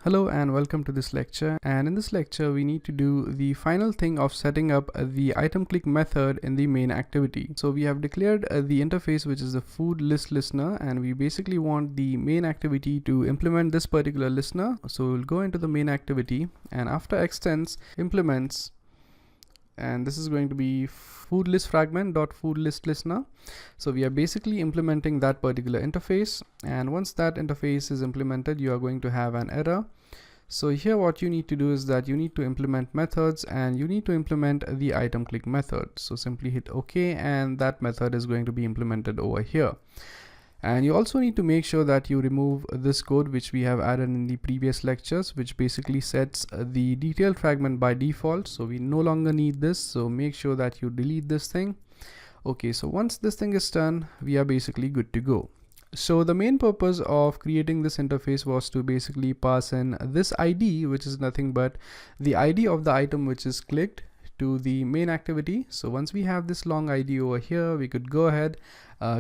Hello and welcome to this lecture, and in this lecture we need to do the final thing of setting up the item click method in the main activity. So we have declared the interface, which is the food list listener, and we basically want the main activity to implement this particular listener. So we'll go into the main activity, and after extends implements, and this is going to be food list fragment dot food list listener. So we are basically implementing that particular interface, and once that interface is implemented, you are going to have an error. So here what you need to do is that you need to implement methods, and you need to implement the item click method. So simply hit OK, and that method is going to be implemented over here. And you also need to make sure that you remove this code which we have added in the previous lectures, which basically sets the detailed fragment by default. So we no longer need this, so make sure that you delete this thing. Okay, so once this thing is done, we are basically good to go. So the main purpose of creating this interface was to basically pass in this ID, which is nothing but the ID of the item which is clicked, to the main activity. So once we have this long ID over here, we could go ahead,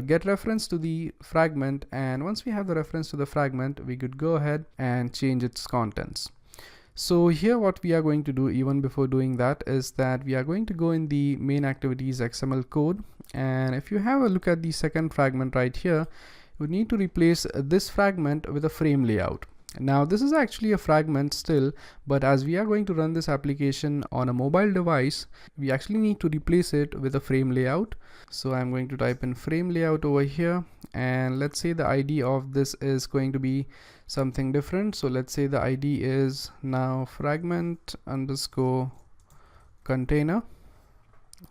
get reference to the fragment, and once we have the reference to the fragment, we could go ahead and change its contents. So here what we are going to do, even before doing that, is that we are going to go in the main activities XML code, and if you have a look at the second fragment right here, you need to replace this fragment with a frame layout. Now this is actually a fragment still, but as we are going to run this application on a mobile device, we actually need to replace it with a frame layout. So I'm going to type in frame layout over here, and let's say the ID of this is going to be something different. So let's say the ID is now fragment underscore container.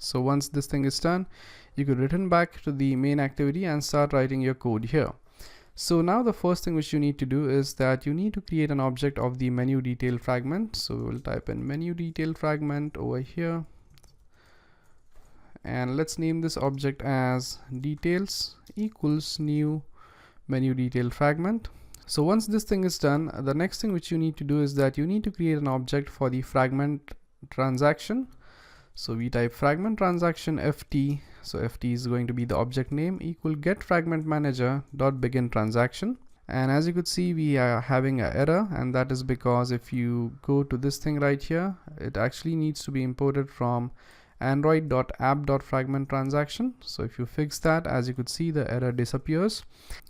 So once this thing is done, you could return back to the main activity and start writing your code here. So now the first thing which you need to do is that you need to create an object of the menu detail fragment. So we'll type in menu detail fragment over here, and let's name this object as details equals new menu detail fragment. So once this thing is done, the next thing which you need to do is that you need to create an object for the fragment transaction. So we type fragment transaction ft. So ft is going to be the object name equal get fragment manager dot begin transaction. And as you could see, we are having an error, and that is because if you go to this thing right here, it actually needs to be imported from android.app.fragment transaction. So if you fix that, as you could see, the error disappears.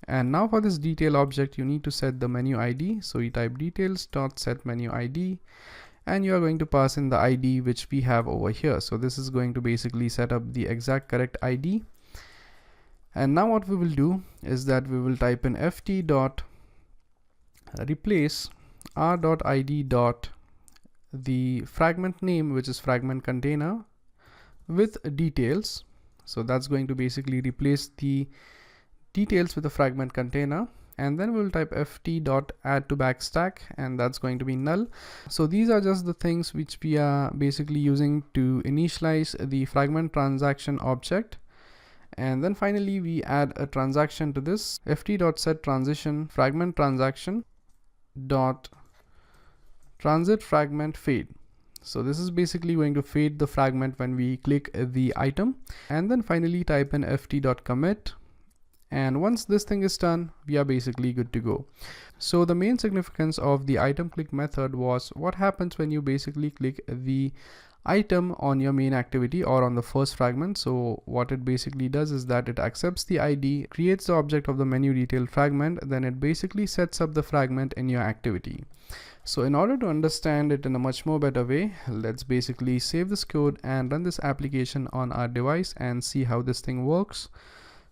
And now for this detail object, you need to set the menu ID. So you type details.set menu ID, and you are going to pass in the ID which we have over here. So this is going to basically set up the exact correct ID. And now what we will do is that we will type in ft dot replace r dot id dot the fragment name, which is fragment container, with details. So that's going to basically replace the details with the fragment container. And then we'll type ft dot add to backstack, and that's going to be null. So these are just the things which we are basically using to initialize the fragment transaction object. And then finally we add a transaction to this, ft dot set transition fragment transaction dot transit fragment fade. So this is basically going to fade the fragment when we click the item. And then finally type in ft dot commit. And once this thing is done, we are basically good to go. So the main significance of the item click method was what happens when you basically click the item on your main activity or on the first fragment. So what it basically does is that it accepts the ID, creates the object of the menu detail fragment, then it basically sets up the fragment in your activity. So in order to understand it in a much more better way, let's basically save this code and run this application on our device and see how this thing works.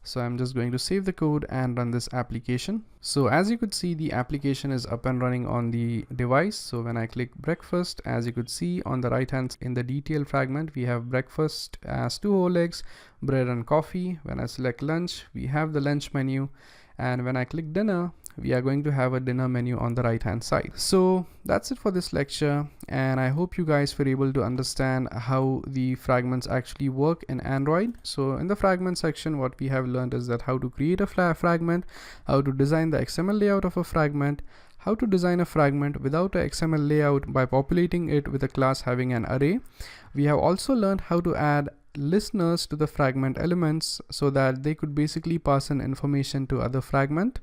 So I'm just going to save the code and run this application. So as you could see, the application is up and running on the device. So when I click breakfast, as you could see on the right hand in the detail fragment, we have breakfast as 2 whole eggs, bread and coffee. When I select lunch, we have the lunch menu. And when I click dinner, we are going to have a dinner menu on the right hand side. So that's it for this lecture, and I hope you guys were able to understand how the fragments actually work in Android. So in the fragment section, what we have learned is that how to create a fragment, how to design the XML layout of a fragment, how to design a fragment without a XML layout by populating it with a class having an array. We have also learned how to add listeners to the fragment elements so that they could basically pass in information to other fragment,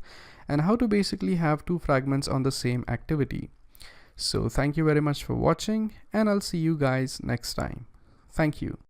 and how to basically have two fragments on the same activity. So thank you very much for watching, and I'll see you guys next time. Thank you.